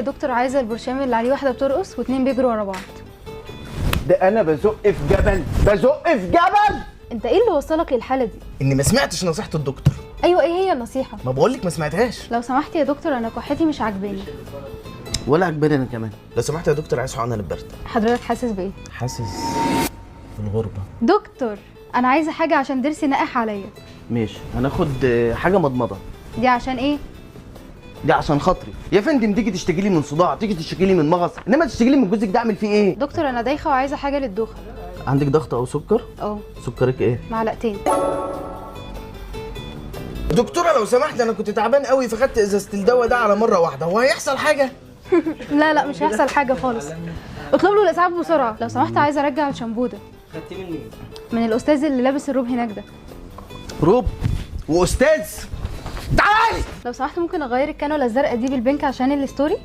يا دكتور عايزه البرشام اللي عليه واحده بترقص واتنين بيجروا ورا بعض. ده انا بزق في جبل، بزق في جبل. انت ايه اللي وصلك للحاله دي؟ اني ما سمعتش نصيحه الدكتور. ايوه، ايه هي النصيحه؟ ما بقولك ما سمعتهاش. لو سمحت يا دكتور، انا كحتي مش عاجباني. ولا عجباني انا كمان. لو سمحت يا دكتور، عايز حقنه للبرد. حضرتك حاسس بايه؟ حاسس بالغربه. دكتور انا عايزه حاجه عشان ضرسي ناقح عليا. ماشي، هناخد حاجه مضمضه. دي عشان ايه؟ دي عشان خاطري يا فندم. تيجي تشتكي لي من صداع، تيجي تشتكي لي من مغص، انما تشتكي لي من جوزك ده اعمل فيه ايه؟ دكتور انا دايخه وعايزه حاجه للدوخه. عندك ضغط او سكر؟ اه. سكرك ايه؟ معلقتين. دكتوره لو سمحت، انا كنت تعبان قوي فخدت ازازه الدواء ده على مره واحده، هو هيحصل حاجه؟ لا مش هيحصل حاجه خالص. اطلب له الاسعاف بسرعه لو سمحت. عايزه ارجع الشامبو ده. خدتيه من مين؟ من الاستاذ اللي لابس الروب هناك ده. روب واستاذ؟ تعالي. لو سمحت ممكن اغير الكانولا الزرقاء دي بالبنك عشان الستوري.